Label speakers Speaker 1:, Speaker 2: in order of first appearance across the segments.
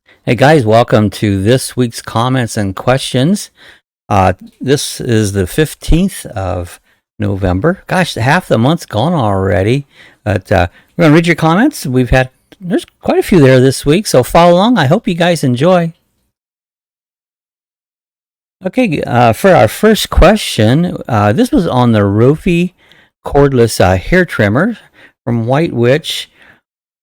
Speaker 1: Hey guys, welcome to this week's comments and questions. This is the 15th of November. Gosh, half the month's gone already. But we're going to read your comments. There's quite a few there this week, so follow along. I hope you guys enjoy. Okay, for our first question, this was on the Rofi cordless hair trimmer from White Witch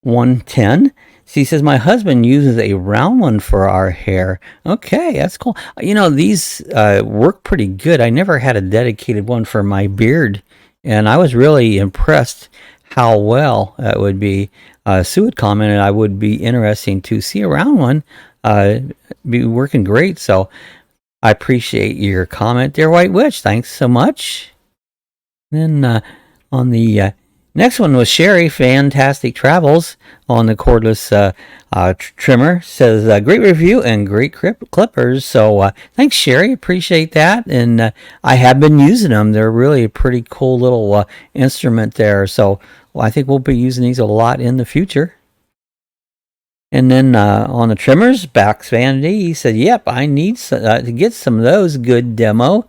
Speaker 1: 110. She says, my husband uses a round one for our hair. Okay, that's cool. You know, these work pretty good. I never had a dedicated one for my beard, and I was really impressed how well that would be. Sue had commented I would be interesting to see a round one be working great. So I appreciate your comment there, White Witch. Thanks so much. Then on the next one was Sherry, Fantastic Travels, on the cordless trimmer. Says, great review and great clippers. So thanks, Sherry. Appreciate that. And I have been using them. They're really a pretty cool little instrument there. So I think we'll be using these a lot in the future. And then on the trimmers, Bax Vanity, he said, yep, I need to get some of those. Good demo.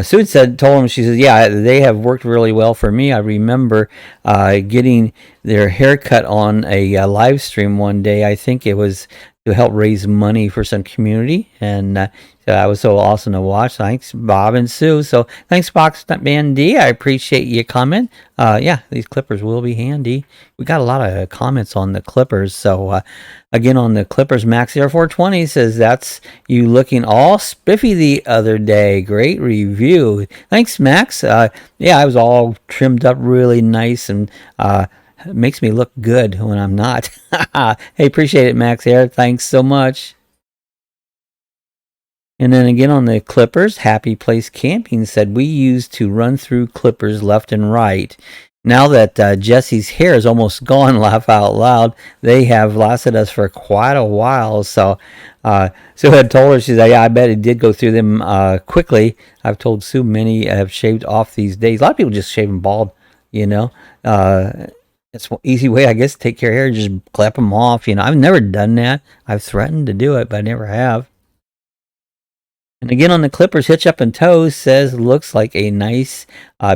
Speaker 1: Sue told him, she says, yeah, they have worked really well for me. I remember getting their haircut on a live stream one day. I think it was to help raise money for some community, and that was so awesome to watch. Thanks, Bob and Sue. So thanks, Box Man D. I appreciate your comment. Yeah, these clippers will be handy. We got a lot of comments on the clippers. So again, on the clippers, Max Air 420 says, that's you looking all spiffy the other day. Great review. Thanks, Max. Yeah, I was all trimmed up really nice, and it makes me look good when I'm not. Hey, appreciate it, Max Air. Thanks so much. And then again on the clippers, Happy Place Camping said, we used to run through clippers left and right. Now that Jesse's hair is almost gone, laugh out loud, they have lasted us for quite a while. So Sue had told her, she said, yeah, I bet it did go through them quickly. I've told Sue many have shaved off these days. A lot of people just shave them bald, you know. It's an easy way, I guess, to take care of hair, just clip them off. You know, I've never done that. I've threatened to do it, but I never have. And again, on the clippers, Hitch Up and Toes says, looks like a nice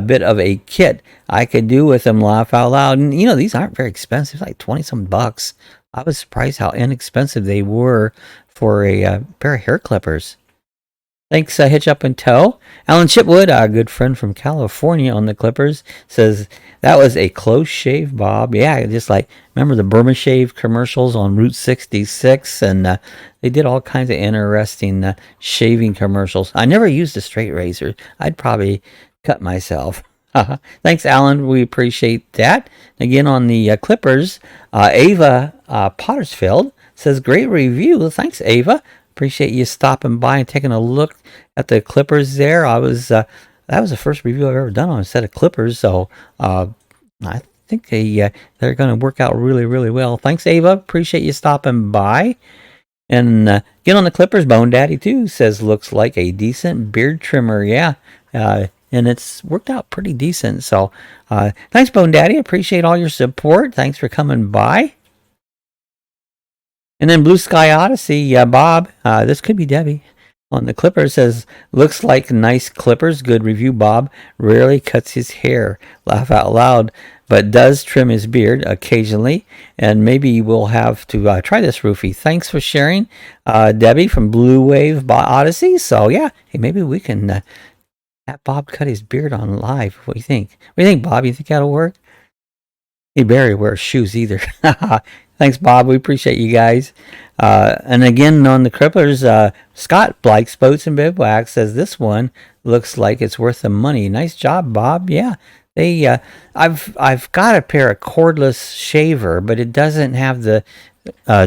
Speaker 1: bit of a kit I could do with them, laugh out loud. And, you know, these aren't very expensive, like 20-some bucks. I was surprised how inexpensive they were for a pair of hair clippers. Thanks, Hitch Up and Toe. Alan Chipwood, a good friend from California, on the clippers, says, that was a close shave, Bob. Yeah, just like, remember the Burma Shave commercials on Route 66? And they did all kinds of interesting shaving commercials. I never used a straight razor. I'd probably cut myself. Thanks, Alan. We appreciate that. Again, on the clippers, Ava Pottersfield says, great review. Thanks, Ava. Appreciate you stopping by and taking a look at the clippers there. That was the first review I've ever done on a set of clippers, so I think they're going to work out really, really well. Thanks, Ava. Appreciate you stopping by. And get on the clippers. Bone Daddy too says, looks like a decent beard trimmer. Yeah, and it's worked out pretty decent. So thanks, Bone Daddy. Appreciate all your support. Thanks for coming by. And then Blue Sky Odyssey, Bob, this could be Debbie, on the clippers says, looks like nice clippers. Good review, Bob. Rarely cuts his hair. Laugh out loud. But does trim his beard occasionally. And maybe we'll have to try this, Roofy. Thanks for sharing, Debbie from Blue Wave Odyssey. So, yeah, hey, maybe we can have Bob cut his beard on live. What do you think? What do you think, Bob? You think that'll work? He barely wears shoes either. Thanks, Bob. We appreciate you guys. And again, on the clippers, Scott likes Boats and Bivouac says, this one looks like it's worth the money. Nice job, Bob. Yeah, they. I've got a pair of cordless shaver, but it doesn't have the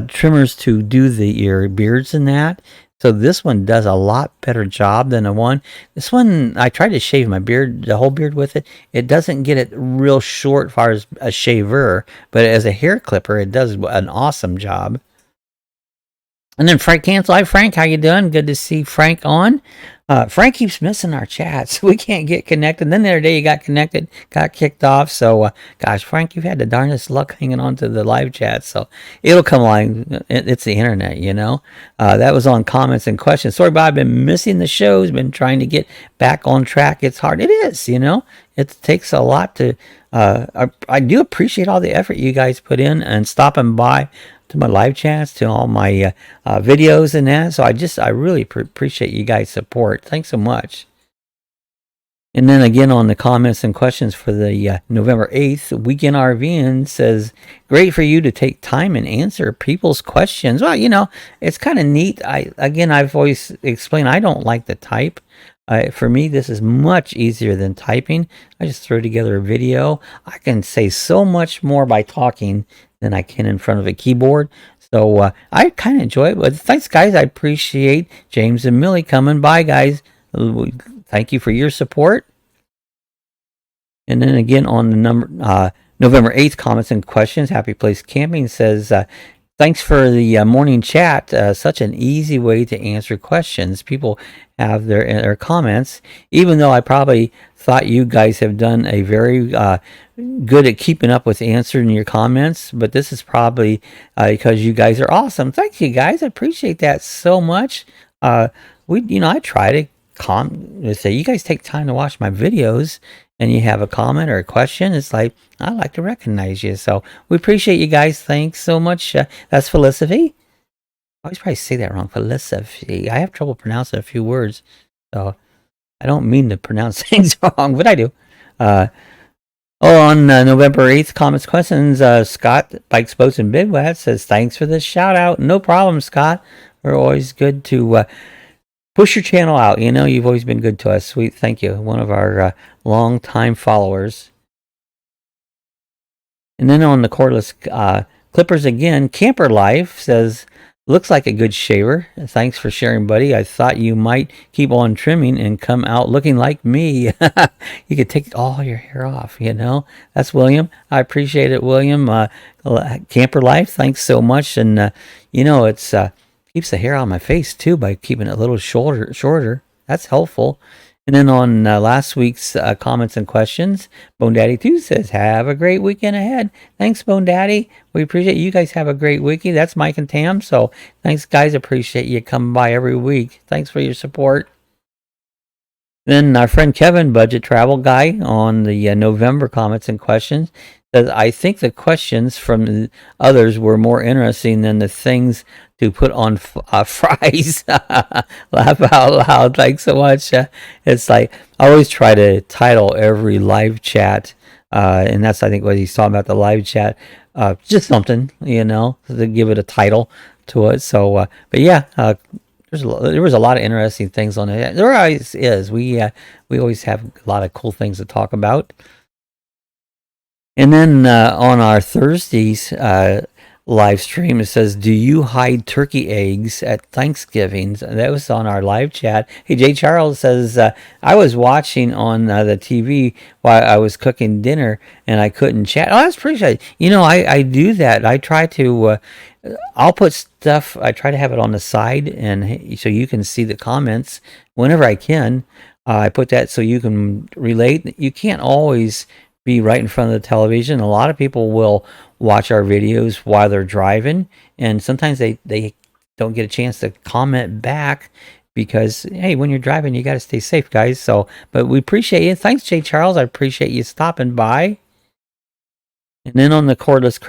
Speaker 1: trimmers to do your beards and that. So this one does a lot better job than the one. This one, I tried to shave my beard, the whole beard with it. It doesn't get it real short as far as a shaver, but as a hair clipper, it does an awesome job. And then Frank Cancel. Hi, Frank. How you doing? Good to see Frank on. Frank keeps missing our chats. We can't get connected. And then the other day you got connected, got kicked off. So, gosh, Frank, you've had the darndest luck hanging on to the live chat. So it'll come along. It's the internet, you know. That was on comments and questions. Sorry, Bob. I've been missing the shows. Been trying to get back on track. It's hard. It is, you know. It takes a lot to. I do appreciate all the effort you guys put in and stopping by to my live chats, to all my videos and that. So I really appreciate you guys' support. Thanks so much. And then again on the comments and questions for the November 8th, Weekend RVing says, great for you to take time and answer people's questions. Well, you know, it's kind of neat. I've always explained I don't like to type. For me, this is much easier than typing. I just throw together a video. I can say so much more by talking than I can in front of a keyboard. So I kind of enjoy it. But thanks, guys. I appreciate James and Millie coming by, guys. Thank you for your support. And then again on the November 8th comments and questions, Happy Place Camping says, thanks for the morning chat. Such an easy way to answer questions. People have their comments, even though I probably thought you guys have done a very good at keeping up with answering your comments, but this is probably because you guys are awesome. Thank you, guys. I appreciate that so much. I try to say, you guys take time to watch my videos, and you have a comment or a question, it's like, I like to recognize you. So we appreciate you guys. Thanks so much. That's Felicity. I always probably say that wrong. Felicity. I have trouble pronouncing a few words, so I don't mean to pronounce things wrong, but I do. On November 8th, comments, questions, Scott, Bikes, Boats, and Big Wet says, thanks for the shout out. No problem, Scott. We're always good to push your channel out. You know, you've always been good to us. Sweet. Thank you. One of our long-time followers. And then on the cordless clippers again, Camper Life says, looks like a good shaver. Thanks for sharing, buddy. I thought you might keep on trimming and come out looking like me. You could take all your hair off, you know. That's William. I appreciate it, William. Camper Life, thanks so much. And, it's keeps the hair on my face, too, by keeping it a little shorter. That's helpful. And then on last week's comments and questions, Bone Daddy 2 says, have a great weekend ahead. Thanks, Bone Daddy. We appreciate you guys. Have a great weekend. That's Mike and Tam. So thanks, guys. Appreciate you coming by every week. Thanks for your support. Then our friend Kevin, Budget Travel Guy, on the November comments and questions, says, I think the questions from others were more interesting than the things to put on fries. Laugh out loud. Thanks so much. It's like, I always try to title every live chat, and that's, I think, what he's talking about, the live chat. Just something, to give it a title to it. So, but yeah, there was a lot of interesting things on it. There always is. We always have a lot of cool things to talk about. And then on our Thursdays live stream, it says, do you hide turkey eggs at Thanksgiving? That was on our live chat. Hey, Jay Charles says, I was watching on the TV while I was cooking dinner and I couldn't chat. Oh, that's pretty good. I do that. I try to, I'll put stuff, I try to have it on the side, and so you can see the comments whenever I can. I put that so you can relate. You can't always be right in front of the television. A lot of people will watch our videos while they're driving, and sometimes they don't get a chance to comment back because, hey, when you're driving, you got to stay safe, guys. So, but we appreciate you. Thanks, Jay Charles. I appreciate you stopping by. And then on the cordless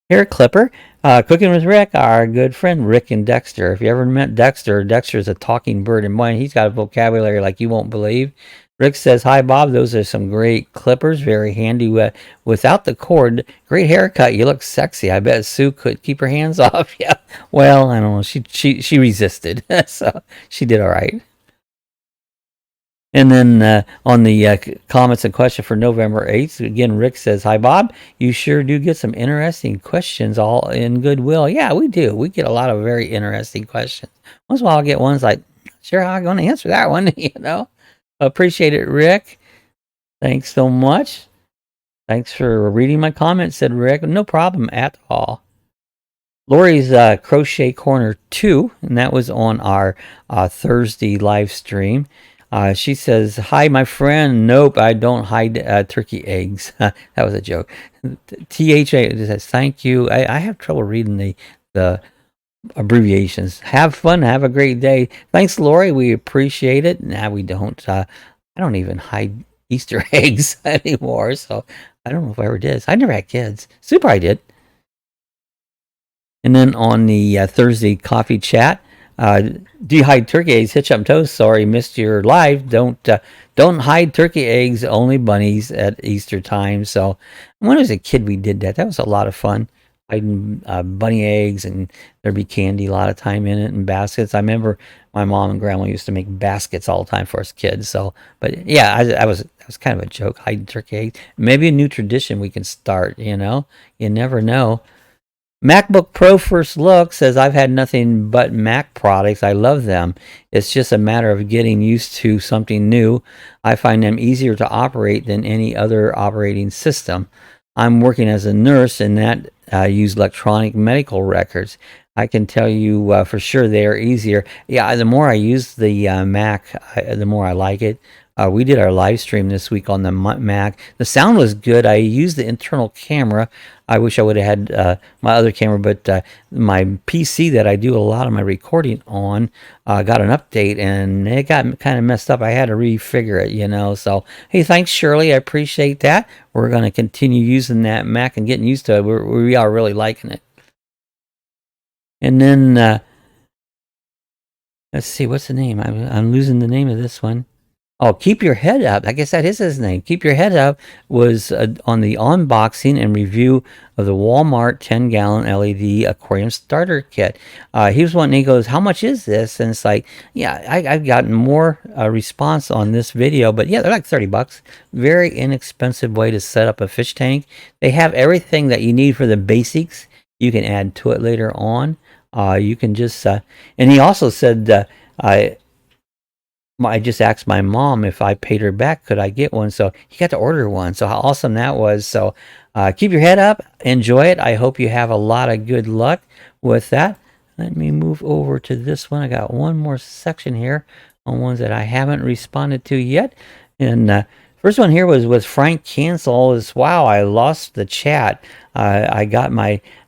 Speaker 1: hair clipper, Cooking with Rick, our good friend Rick and Dexter. If you ever met Dexter, Dexter's a talking bird in mine. He's got a vocabulary like you won't believe. Rick says, hi, Bob. Those are some great clippers. Very handy without the cord. Great haircut. You look sexy. I bet Sue could keep her hands off. Yeah. Well, I don't know. She resisted. So she did all right. And then on the comments and question for November 8th, again, Rick says, hi, Bob. You sure do get some interesting questions, all in goodwill. Yeah, we do. We get a lot of very interesting questions. Once in a while, I'll get ones like, sure, I'm going to answer that one, Appreciate it, Rick. Thanks so much. Thanks for reading my comments, said Rick. No problem at all. Lori's Crochet Corner 2, and that was on our Thursday live stream. She says, "Hi, my friend. Nope, I don't hide turkey eggs." That was a joke. THA says, "Thank you." I have trouble reading the abbreviations. Have fun. Have a great day. Thanks, Lori. We appreciate it. Nah, we don't. I don't even hide Easter eggs anymore, so I don't know if I ever did. I never had kids. Super, I did. And then on the Thursday coffee chat, do you hide turkey eggs? Hitch up toast. Sorry, missed your live. Don't hide turkey eggs. Only bunnies at Easter time. So when I was a kid, we did that. That was a lot of fun. Hiding bunny eggs, and there'd be candy a lot of time in it, and baskets. I remember my mom and grandma used to make baskets all the time for us kids. So, but yeah, I was kind of a joke, hiding turkey eggs. Maybe a new tradition we can start. You never know. MacBook Pro first look says, "I've had nothing but Mac products. I love them. It's just a matter of getting used to something new. I find them easier to operate than any other operating system. I'm working as a nurse, and that use electronic medical records. I can tell you for sure they are easier." Yeah, the more I use the Mac, the more I like it. We did our live stream this week on the Mac. The sound was good. I used the internal camera. I wish I would have had my other camera, but my PC that I do a lot of my recording on got an update, and it got kind of messed up. I had to refigure it, So, hey, thanks, Shirley. I appreciate that. We're going to continue using that Mac and getting used to it. We are really liking it. And then, let's see, what's the name? I'm losing the name of this one. Oh, Keep Your Head Up. I guess that is his name. Keep Your Head Up was on the unboxing and review of the Walmart 10-gallon LED aquarium starter kit. He was wanting, he goes, "How much is this?" And it's like, yeah, I've gotten more response on this video, but yeah, they're like $30. Very inexpensive way to set up a fish tank. They have everything that you need for the basics. You can add to it later on. You can just, and he also said, I just asked my mom if I paid her back, could I get one? So he got to order one. So how awesome that was. So keep your head up. Enjoy it. I hope you have a lot of good luck with that. Let me move over to this one. I got one more section here on ones that I haven't responded to yet. And first one here was with Frank Cancel. Is, wow, I lost the chat. I got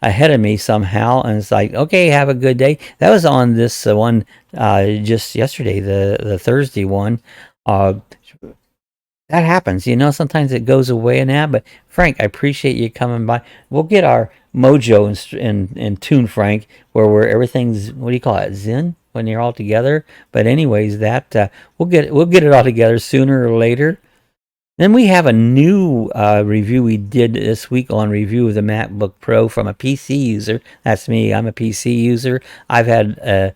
Speaker 1: ahead of me somehow, and it's like, okay, have a good day. That was on this one just yesterday, the Thursday one. That happens, sometimes it goes away and that. But Frank, I appreciate you coming by. We'll get our mojo in tune, Frank, where everything's, what do you call it, zen, when you're all together. But anyways, that we'll get it all together sooner or later. Then we have a new review we did this week on review of the MacBook Pro from a PC user. That's me. I'm a PC user. I've had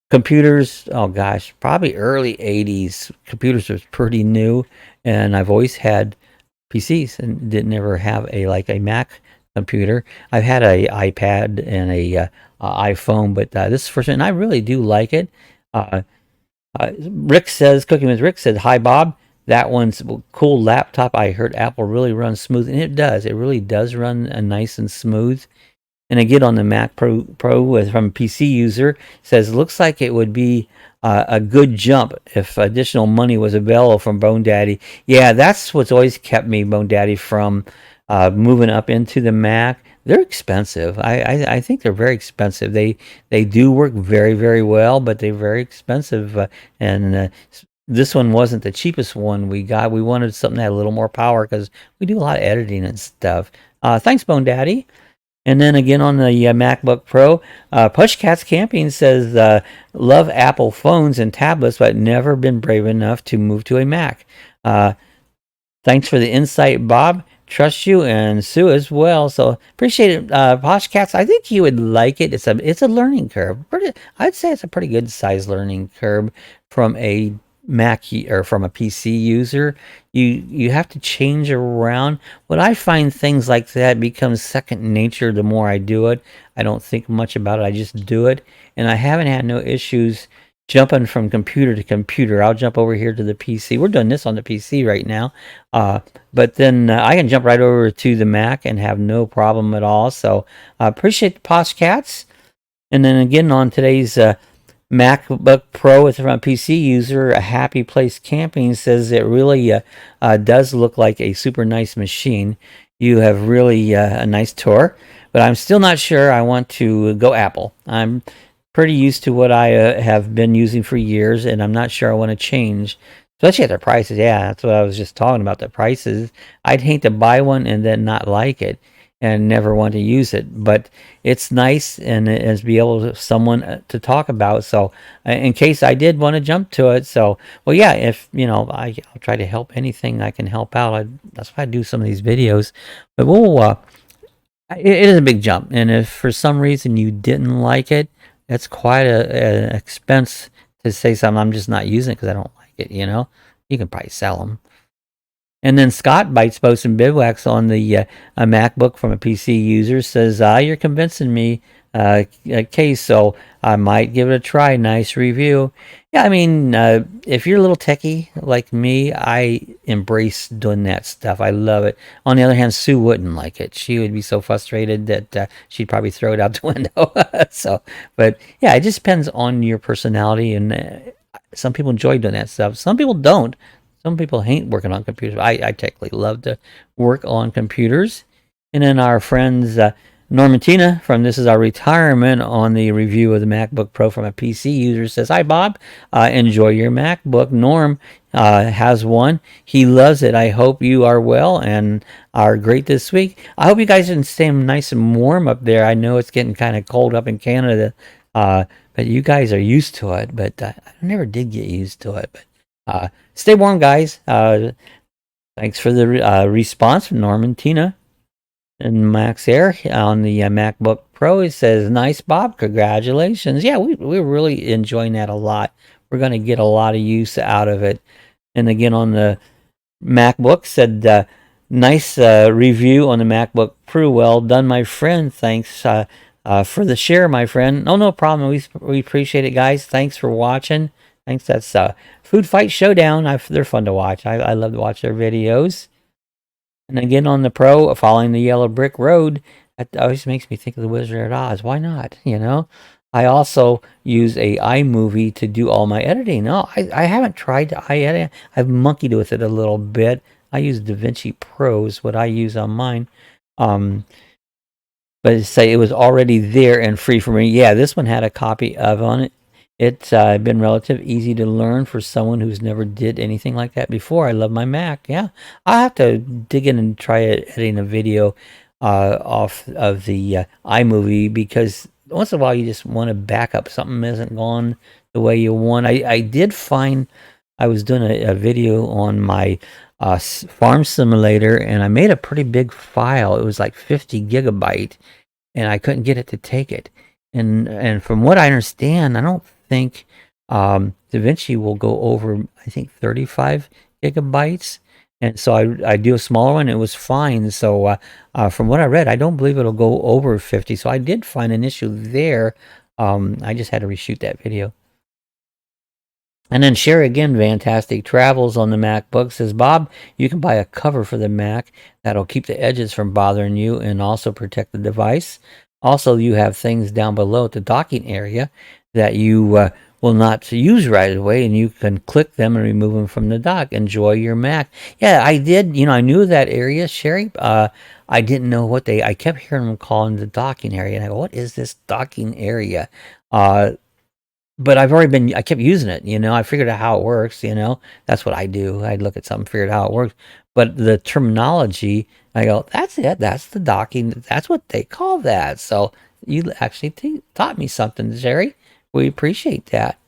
Speaker 1: computers, oh gosh, probably early 80s. Computers was pretty new, and I've always had PCs and didn't ever have a Mac computer. I've had a iPad and a iPhone, but this is the first one, and I really do like it. Rick says, Cooking with Rick said, "Hi, Bob. That one's a cool laptop. I heard Apple really runs smooth," and it does. It really does run nice and smooth. And again, on the Mac Pro from a PC user, says, "Looks like it would be a good jump if additional money was available from Bone Daddy." Yeah, that's what's always kept me, Bone Daddy, from moving up into the Mac. They're expensive. I think they're very expensive. They do work very, very well, but they're very expensive. And this one wasn't the cheapest one we got. We wanted something that had a little more power because we do a lot of editing and stuff. Thanks, Bone Daddy. And then again on the MacBook Pro, Pushcats Camping says, "Love Apple phones and tablets, but never been brave enough to move to a Mac. Thanks for the insight, Bob. Trust you, and Sue as well." So appreciate it, Pushcats. I think you would like it. It's a learning curve. I'd say it's a pretty good size learning curve from a Mac or from a PC user. You have to change around. What I find, things like that becomes second nature the more I do it. I don't think much about it. I just do it, and I haven't had no issues jumping from computer to computer. I'll jump over here to the PC. We're doing this on the PC right now, but then I can jump right over to the Mac and have no problem at all. So appreciate the Pushcats. And then again on today's MacBook Pro with from a PC user, a Happy Place Camping says it really does look like a super nice machine. You have really a nice tour, but I'm still not sure I want to go Apple. I'm pretty used to what I have been using for years, and I'm not sure I want to change, especially at the prices. Yeah, that's what I was just talking about, the prices. I'd hate to buy one and then not like it and never want to use it, but it's nice and it is be able to someone to talk about. So in case I did want to jump to it, so well, yeah, if you know, I'll try to help anything I can help out. That's why I do some of these videos. But we'll it is a big jump, and if for some reason you didn't like it, it's quite an expense to say something. I'm just not using it because I don't like it. You know, you can probably sell them. And then Scott Bites Posts and Bivouacs on the a MacBook from a PC user says, you're convincing me, case, so I might give it a try. Nice review. Yeah, I mean, if you're a little techie like me, I embrace doing that stuff. I love it. On the other hand, Sue wouldn't like it. She would be so frustrated that she'd probably throw it out the window. So, but yeah, it just depends on your personality. And some people enjoy doing that stuff. Some people don't. Some people hate working on computers. I technically love to work on computers. And then our friends Normantina from This Is Our Retirement on the review of the MacBook Pro from a PC user says, hi, Bob. Enjoy your MacBook. Norm has one. He loves it. I hope you are well and are great this week. I hope you guys can stay nice and warm up there. I know it's getting kind of cold up in Canada, but you guys are used to it. But I never did get used to it. But stay warm, guys. Thanks for the response from Norman, Tina, and Max Air on the MacBook Pro. It says, nice, Bob. Congratulations. Yeah, we're really enjoying that a lot. We're going to get a lot of use out of it. And again, on the MacBook, said, nice review on the MacBook Pro. Well done, my friend. Thanks for the share, my friend. Oh, no problem. We appreciate it, guys. Thanks for watching. Thanks. That's Food Fight Showdown. They're fun to watch. I love to watch their videos. And again, on the Pro, following the yellow brick road, that always makes me think of the Wizard of Oz. Why not? You know, I also use a iMovie to do all my editing. No, I haven't tried iEdit. I've monkeyed with it a little bit. I use DaVinci Pro is what I use on mine. But say it was already there and free for me. Yeah, this one had a copy of on it. It's been relative easy to learn for someone who's never did anything like that before. I love my Mac. Yeah, I'll have to dig in and try editing a video off of the iMovie, because once in a while you just want to back up. Something isn't gone the way you want. I did find I was doing a video on my farm simulator, and I made a pretty big file. It was like 50 gigabyte, and I couldn't get it to take it. And from what I understand, I don't think DaVinci will go over, I think, 35 gigabytes. And so I do a smaller one. It was fine. So from what I read, I don't believe it'll go over 50. So I did find an issue there. I just had to reshoot that video. And then Sherry again, fantastic travels on the MacBook, says, Bob, you can buy a cover for the Mac that'll keep the edges from bothering you and also protect the device. Also, you have things down below at the docking area that you will not use right away, and you can click them and remove them from the dock. Enjoy your Mac. Yeah, I did. You know, I knew that area, Sherry. I didn't know what I kept hearing them calling the docking area, and I go, what is this docking area? But I kept using it, you know. I figured out how it works, you know. That's what I do. I'd look at something, figure out how it works. But the terminology, I go, that's it. That's the docking. That's what they call that. So you actually taught me something, Jerry. We appreciate that.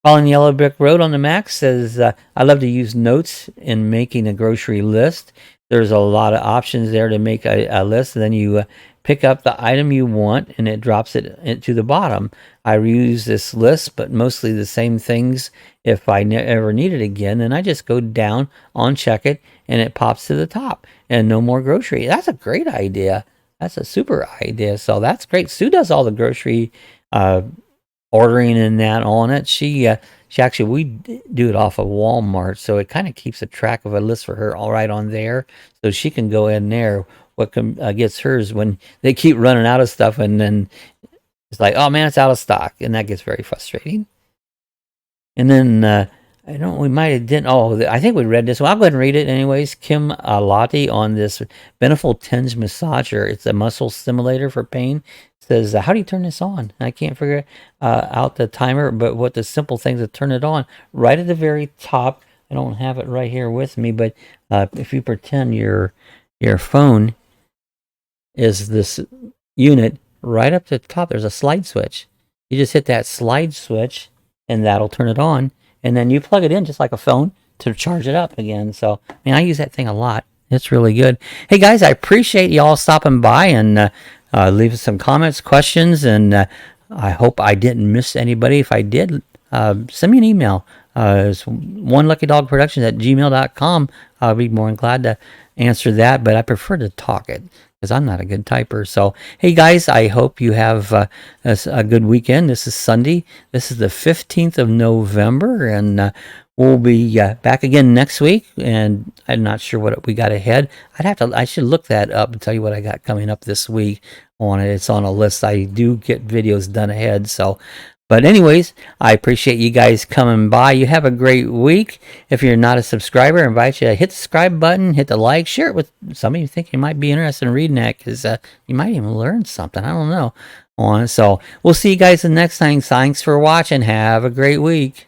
Speaker 1: Following Yellow Brick Road on the Mac says, I love to use notes in making a grocery list. There's a lot of options there to make a list. And then you pick up the item you want, and it drops it to the bottom. I reuse this list, but mostly the same things if I ever need it again. And I just go down, uncheck it, and it pops to the top. And no more grocery. That's a great idea. That's a super idea. So that's great. Sue does all the grocery ordering and that on it. She actually, we do it off of Walmart, so it kind of keeps a track of a list for her all right on there, so she can go in there. What gets hers when they keep running out of stuff, and then It's like, oh man, it's out of stock, and that gets very frustrating. And then I don't. We might have didn't. Oh, I think we read this one. I'll go ahead and read it anyways. Kim Lottie on this Beneful Tinge massager. It's a muscle stimulator for pain. It says, how do you turn this on? I can't figure out the timer, but what the simple things to turn it on. Right at the very top. I don't have it right here with me, but if you pretend your phone is this unit, right up to the top, there's a slide switch. You just hit that slide switch, and that'll turn it on. And then you plug it in just like a phone to charge it up again. So, I mean, I use that thing a lot. It's really good. Hey, guys, I appreciate you all stopping by and leaving some comments, questions, and I hope I didn't miss anybody. If I did, send me an email. It's oneluckydogproductions@gmail.com. I'll be more than glad to answer that, but I prefer to talk it because I'm not a good typer. So, hey guys, I hope you have a good weekend. This is Sunday. This is the 15th of November, and we'll be back again next week. And I'm not sure what we got ahead. I should look that up and tell you what I got coming up this week on it. It's on a list. I do get videos done ahead, so. But anyways, I appreciate you guys coming by. You have a great week. If you're not a subscriber, I invite you to hit the subscribe button, hit the like, share it with somebody you think you might be interested in reading that, because you might even learn something. I don't know. So we'll see you guys the next time. Thanks for watching. Have a great week.